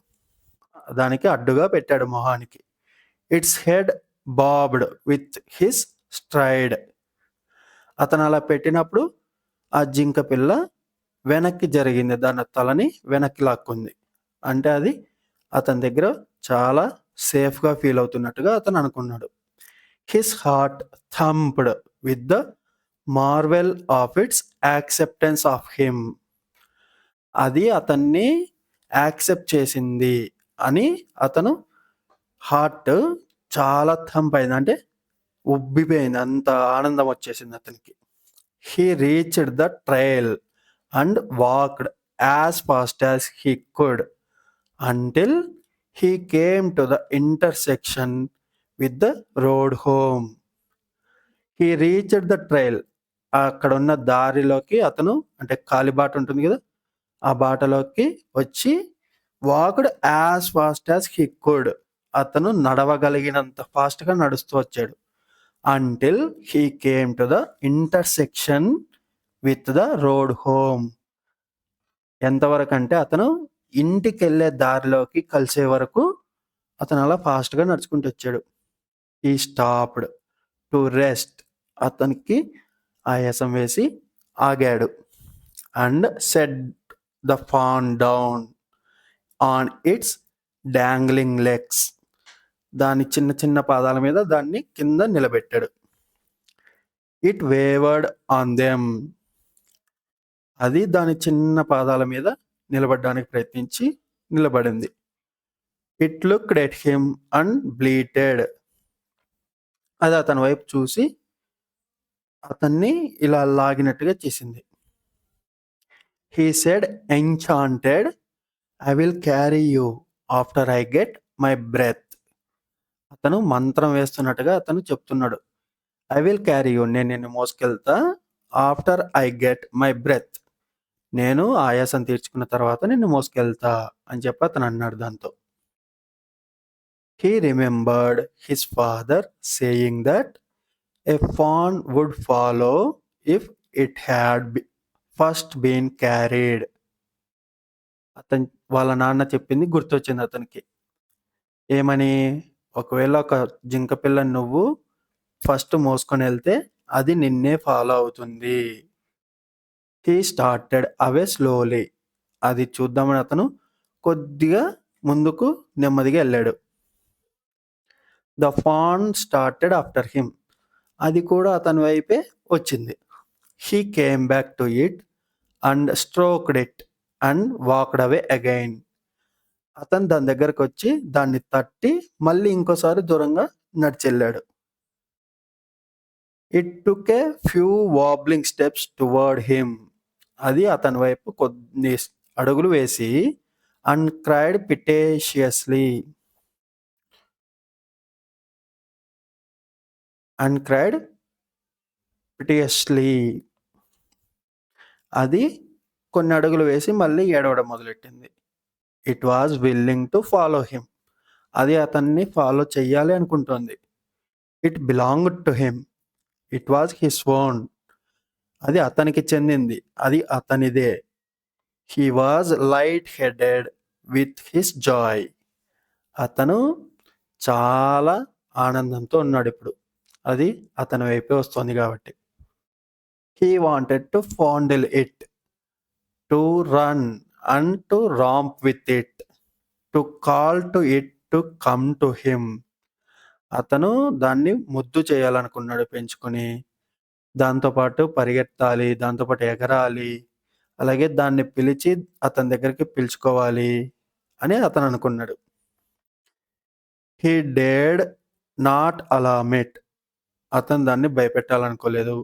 దానికి అడ్డుగా పెట్టాడు మొహానికి. It's head bobbed with his stride. అతను అలా పెట్టినప్పుడు ఆ జింక పిల్ల వెనక్కి జరిగింది, దాని తలని వెనక్కి లాక్కుంది. అంటే అది అతని దగ్గర చాలా సేఫ్గా ఫీల్ అవుతున్నట్టుగా అతను అనుకున్నాడు. His heart thumped with the marvel of its acceptance of him. అది అతన్ని యాక్సెప్ట్ చేసింది అని అతను హార్ట్ చాలా థంప్ అయింది, అంటే ఉబ్బిపోయింది, అంత ఆనందం వచ్చేసింది అతనికి. He reached the trail and walked as fast as he could until he came to the intersection with the road home. He reached the trail. అక్కడ ఉన్న దారిలోకి అతను, అంటే కాలిబాట ఉంటుంది కదా, ఆ బాటలోకి వచ్చి walked as fast as he could. అతను నడవగలిగినంత ఫాస్ట్గా నడుస్తూ వచ్చాడు. Until he came to the intersection with the road home. ఎంతవరకు అంటే అతను ఇంటికి వెళ్ళే దారిలోకి కలిసే వరకు అతను అలా ఫాస్ట్గా నడుచుకుంటూ వచ్చాడు. He stopped to rest. అతనికి ఆయాసం వేసి ఆగాడు. And set the fawn down on its dangling legs. దాని చిన్న చిన్న పాదాల మీద దాన్ని కింద నిలబెట్టాడు. It wavered on them. అది దాని చిన్న పాదాల మీద నిలబడడానికి ప్రయత్నించి నిలబడింది. It looked at him and bleated. అది అతని వైపు చూసి అతన్ని ఇలా లాగినట్టుగా చేసింది. He said enchanted, I will carry you after I get my breath. అతను మంత్రం వేస్తున్నట్టుగా అతను చెప్తున్నాడు. ఐ విల్ క్యారీ యూ, నేను నిన్ను మోసుకెళ్తా, after I get my breath, నేను ఆయాసం తీర్చుకున్న తర్వాత నిన్ను మోసుకెళ్తా అని చెప్పి అతను అన్నాడు దాంతో. He remembered his father saying that a fawn would follow if it had first been carried. వాళ్ళ నాన్న చెప్పింది గుర్తొచ్చింది అతనికి. ఏమని? ఒకవేళ ఒక జింక పిల్లని నువ్వు ఫస్ట్ మోసుకొని వెళ్తే అది నిన్నే ఫాలో అవుతుంది. He started away slowly. అది చూద్దామని అతను కొద్దిగా ముందుకు నెమ్మదిగా వెళ్ళాడు. The fawn started after him. అది కూడా అతని వైపే వచ్చింది. He came back to it and stroked it and walked away again. అతను దాని దగ్గరకు వచ్చి దాన్ని తట్టి మళ్ళీ ఇంకోసారి దూరంగా నడిచెళ్ళాడు. It took a few wobbling steps toward him. అది అతని వైపు కొన్ని అడుగులు వేసి అండ్ క్రైడ్ పిటేషియస్లీ. అది కొన్ని అడుగులు వేసి మళ్ళీ ఏడవడం మొదలెట్టింది. It was willing to follow him. అది అతన్ని ఫాలో చెయ్యాలి అనుకుంటోంది. It belonged to him. It was his own. అది అతనికి చెందింది, అది అతనిదే. He was light headed with his joy. అతను చాలా ఆనందంతో ఉన్నాడు ఇప్పుడు. అది అతని వైపే వస్తుంది కాబట్టి. He wanted to fondle it, to run and to romp with it, to call to it to come to him. అతను దాన్ని ముద్దు చేయాలనుకున్నాడు పెంచుకొని. దాంతో పాటు పరిగెత్తాలి, దాంతో పాటు ఎగరాలి, అలాగే దాన్ని పిలిచి అతని దగ్గరికి పిలుచుకోవాలి అని అతను అనుకున్నాడు. He dared not alarm it. అతను దాన్ని భయపెట్టాలనుకోలేదు.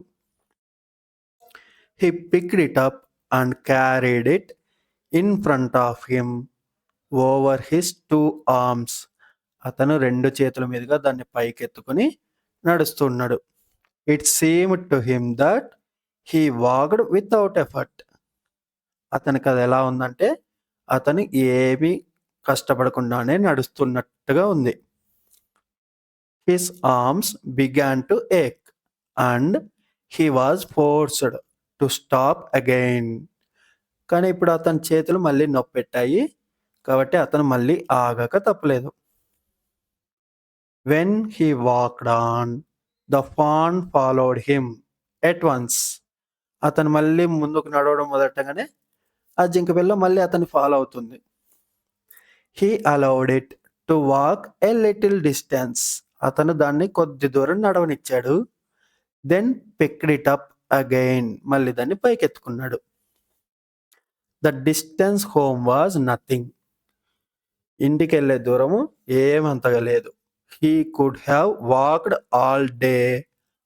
He picked it up and carried it in front of him over his 2 arms. అతను 2 చేతుల మీదుగా దాన్ని పైకెత్తుకొని నడుస్తున్నాడు. It seemed to him that he walked without effort. అతనికి అది ఎలా ఉందంటే అతను ఏమీ కష్టపడకుండానే నడుస్తున్నట్టుగా ఉంది. His arms began to ache and he was forced to stop again. కానీ ఇప్పుడు అతని చేతులు మళ్ళీ నొప్పెట్టాయి కాబట్టి అతను మళ్ళీ ఆగక తప్పలేదు. When he walked on, the fawn followed him at once. అతను మళ్ళీ ముందుకు నడవడం మొదలెట్టగానే ఆ జింకపిల్ల మళ్ళీ అతన్ని ఫాలో అవుతుంది. He allowed it to walk a little distance. అతను దాన్ని కొద్ది దూరం నడవనిచ్చాడు. Then picked it up again. మళ్ళీ దాన్ని పైకెత్తుకున్నాడు. The distance home was nothing. ఇంటికెళ్ళే దూరము ఏమంతగా లేదు. He could have walked all day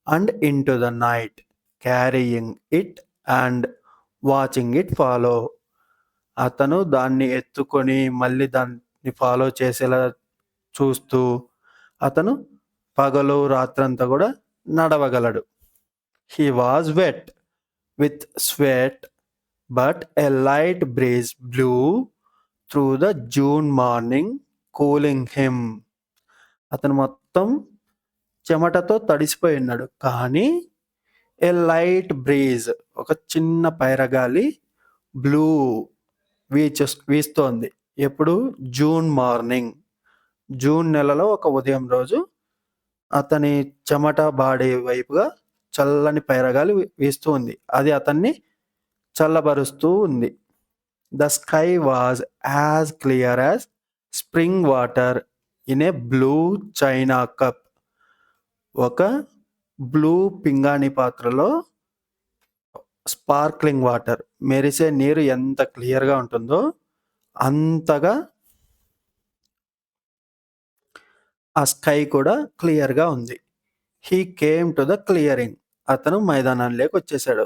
and in to the night carrying it and watching it follow. అతను దాన్ని ఎత్తుకొని మళ్ళీ దాన్ని ఫాలో చేసేలా చూస్తూ అతను పగలు రాత్రంతా కూడా నడవగలడు. He was wet with sweat but a light breeze blew through the June morning cooling him. అతను మొత్తం చెమటతో తడిసిపోయి ఉన్నాడు. కానీ ఏ లైట్ బ్రీజ్, ఒక చిన్న పైరగాలి బ్లూ వీస్తోంది. ఎప్పుడు? జూన్ మార్నింగ్, జూన్ నెలలో ఒక ఉదయం రోజు అతని చెమట బాడీ వైపుగా చల్లని పైరగాలి వీస్తూ ఉంది. అది అతన్ని చల్లబరుస్తూ ఉంది. The sky was as clear as spring water in a blue China cup. ఒక బ్లూ పింగాణి పాత్రలో స్పార్క్లింగ్ వాటర్, మెరిసే నీరు ఎంత క్లియర్గా ఉంటుందో అంతగా ఆ స్కై కూడా క్లియర్గా ఉంది. He came to the clearing. అతను మైదానంలోకి వచ్చేసాడు.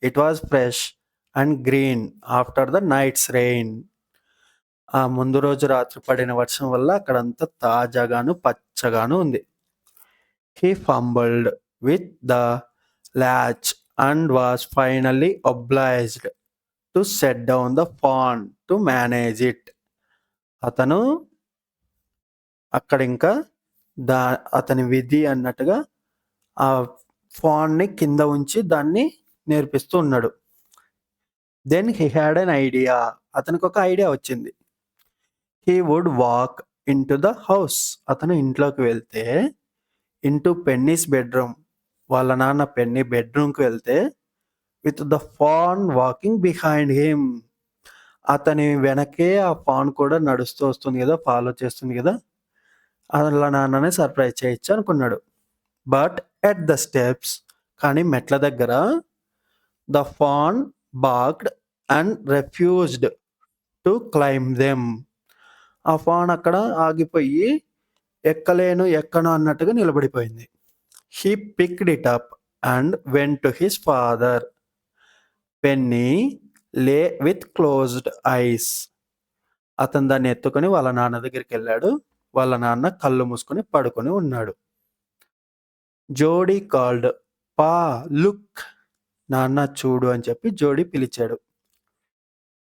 It was fresh and green after the night's rain. ఆ ముందు రోజు రాత్రి పడిన వర్షం వల్ల అక్కడంతా తాజాగాను పచ్చగాను ఉంది. He fumbled with the latch and was finally obliged to set down the fawn to manage it. అతను అక్కడ ఇంకా అతని విధి అన్నట్టుగా ఆ ఫాన్ని కింద ఉంచి దాన్ని నేర్పిస్తూ ఉన్నాడు. Then he had an idea. అతనికి ఒక ఐడియా వచ్చింది. He would walk in to the house. అతను ఇంట్లోకి వెళ్తే ఇంటూ పెన్నీస్ బెడ్రూమ్, వాళ్ళ నాన్న పెన్నీ బెడ్రూమ్కి వెళ్తే with the fan walking behind him. అతని వెనకే ఆ ఫాన్ కూడా నడుస్తూ వస్తుంది కదా, ఫాలో చేస్తుంది కదా, వాళ్ళ నాన్నని సర్ప్రైజ్ చేయొచ్చు అనుకున్నాడు. బట్ ఎట్ ద స్టెప్స్, కానీ మెట్ల దగ్గర the fawn balked and refused to climb them. ఆ ఫాన్ అక్కడ ఆగిపోయి ఎక్కను అన్నట్టుగా నిలబడిపోయింది. He picked it up and went to his father. Penny lay with closed eyes. అతను దాన్ని ఎత్తుకొని వాళ్ళ నాన్న దగ్గరికి వెళ్ళాడు. వాళ్ళ నాన్న కళ్ళు మూసుకొని పడుకొని ఉన్నాడు. జోడీ కాల్డ్, పా లుక్. నాన్న చూడు అని చెప్పి జోడీ పిలిచాడు.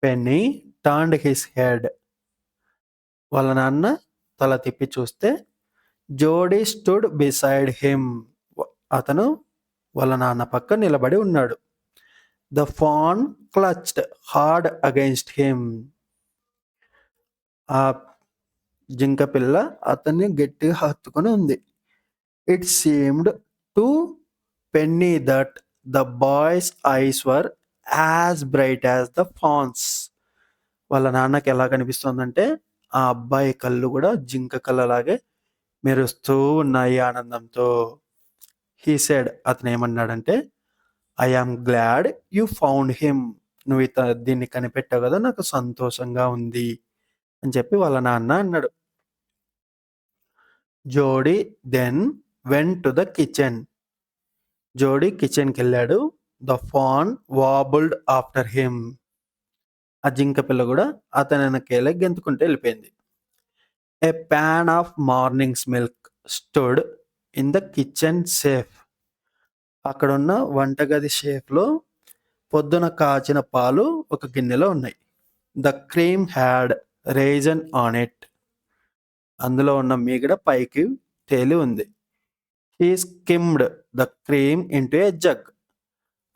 Penny turned his head. వాళ్ళ నాన్న తల తిప్పి చూస్తే జోడీ స్టూడ్ బిసైడ్ హిమ్. అతను వాళ్ళ నాన్న పక్క నిలబడి ఉన్నాడు. The fawn clutched hard against him. ఆ జింక పిల్ల అతన్ని గట్టిగా హత్తుకొని ఉంది. It seemed to Penny that the boy's eyes were as bright as the fawn's. వాళ్ళ నాన్నకి ఎలా కనిపిస్తోందంటే ఆ అబ్బాయి కళ్ళు కూడా జింక కళ్ళలాగే మెరుస్తూ ఉన్నాయి ఆనందంతో. హీ సెడ్, అతను ఏమన్నాడంటే, I am glad you found him. నువ్వు దీన్ని కనిపెట్టావు కదా, నాకు సంతోషంగా ఉంది అని చెప్పి వాళ్ళ నాన్న అన్నాడు. Jody then went to the kitchen. Jody కిచెన్కి వెళ్ళాడు. The fawn wobbled after him. ఆ జింక పిల్ల కూడా అతని వెనకేలే గెంతుకుంటూ వెళ్ళిపోయింది. A pan of morning's milk stood in the kitchen safe. అక్కడున్న వంటగది షేఫ్లో పొద్దున కాచిన పాలు ఒక గిన్నెలో ఉన్నాయి. The cream had risen on it. అందులో ఉన్న మీగడ పైకి తేలి ఉంది. He skimmed the cream into a jug.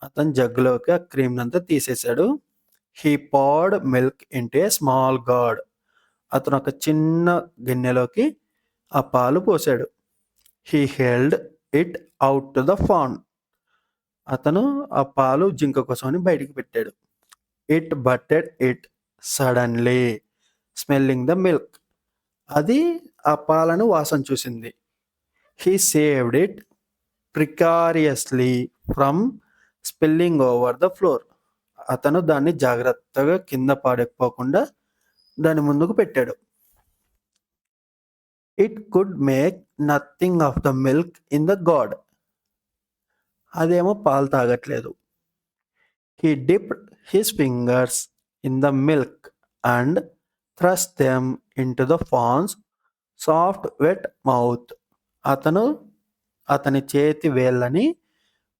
అతను జగ్గులోకి ఆ క్రీమ్ అంతా తీసేశాడు. He pad milk into a small gourd. అతను ఒక చిన్న గిన్నెలోకి ఆ పాలు పోసాడు. He held it out to the fawn. అతను ఆ పాలు జింక కోసమని బయటికి పెట్టాడు. It butted it suddenly smelling the milk. అది ఆ పాలను వాసన చూసింది. He saved it precariously from spilling over the floor. అతను దాన్ని జాగ్రత్తగా కింద పాడైపోకుండా దాని ముందుకు పెట్టాడు. It could make nothing of the milk in the gourd. అదేమో పాలు తాగట్లేదు. He dipped his fingers in the milk and thrust them in to the fawn's soft wet mouth. అతని చేతి వేళ్ళని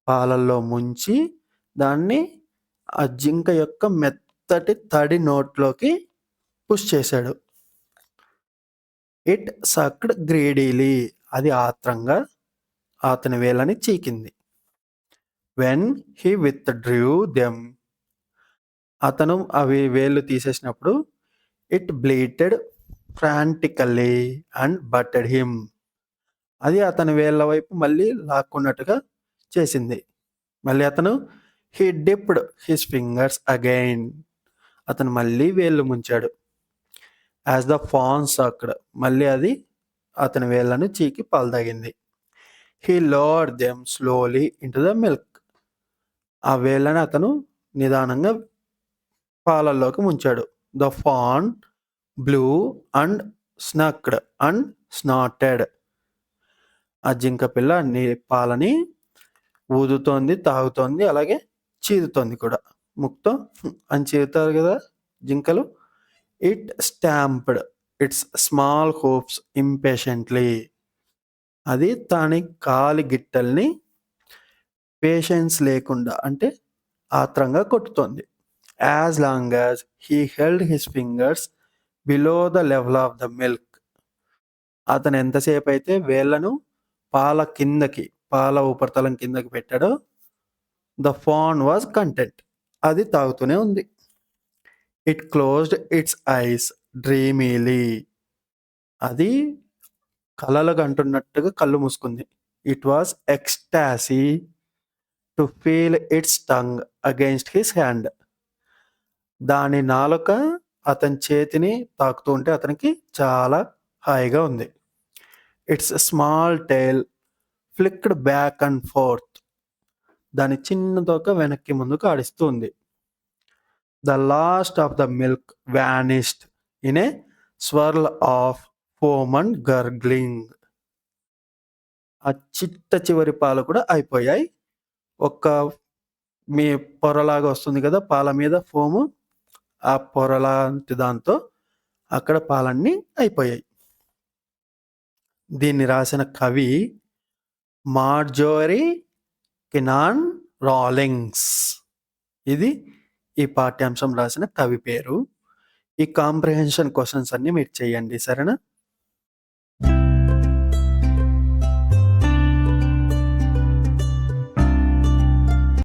పాలల్లో ముంచి దాన్ని ఆ జింక యొక్క మెత్తటి తడి నోట్లోకి పుష్ చేశాడు. It sucked greedily. అది ఆత్రంగా అతని వేళ్ళని చీకింది. When he withdrew them. అతను అవి వేళ్ళు తీసేసినప్పుడు it bleated frantically and butted him. అది అతని వేళ్ళ వైపు మళ్ళీ లాక్కున్నట్టుగా చేసింది. మళ్ళీ అతను he dipped his fingers again. అతను మళ్ళీ వేళ్ళు ముంచాడు. As the fawn sucked. మళ్ళీ అది అతని వేళ్ళను చీకి పాలు తాగింది. He lowered them slowly into the milk. ఆ వేళ్ళని అతను నిదానంగా పాలల్లోకి ముంచాడు. The fan blew and sucked and snorted. ఆ జింక పిల్ల పాలని ఊదుతోంది, తాగుతోంది, అలాగే చీదుతోంది కూడా. ముక్తో అని చీదుతారు కదా జింకలు. It stamped its small hoofs impatiently. అది దాని కాలి గిట్టల్ని పేషెన్స్ లేకుండా అంటే ఆత్రంగా కొట్టుతోంది. As long as he held his fingers below the level of the milk. అతను ఎంతసేపు అయితే వేళ్లను పాల ఉపరితలం కిందకి పెట్టాడో ద ఫాన్ వాజ్ కంటెంట్. అది తాగుతూనే ఉంది. It closed its eyes dreamily. అది కలలుగా అంటున్నట్టుగా కళ్ళు మూసుకుంది. It was ecstasy to feel its tongue against his hand. దాని నాలుక అతని చేతిని తాకుతూ ఉంటే అతనికి చాలా హాయిగా ఉంది. Its small tail flicked back and forth. దాని చిన్న తోక వెనక్కి ముందుకు ఆడిస్తూ ఉంది. The last of the milk vanished in a swirl of foam and gurgling. ఆ చివరి పాలు కూడా అయిపోయాయి. మీ పొరలాగా వస్తుంది కదా పాల మీద ఫోము, ఆ పొరలాంటి దాంతో అక్కడ పాలన్నీ అయిపోయాయి. దీన్ని రాసిన కవి మార్జోరీ కినాన్ రాలింగ్స్. ఇది ఈ పాఠ్యాంశం రాసిన కవి పేరు. ఈ కాంప్రిహెన్షన్ క్వశ్చన్స్ అన్ని మీరు చేయండి, సరేనా?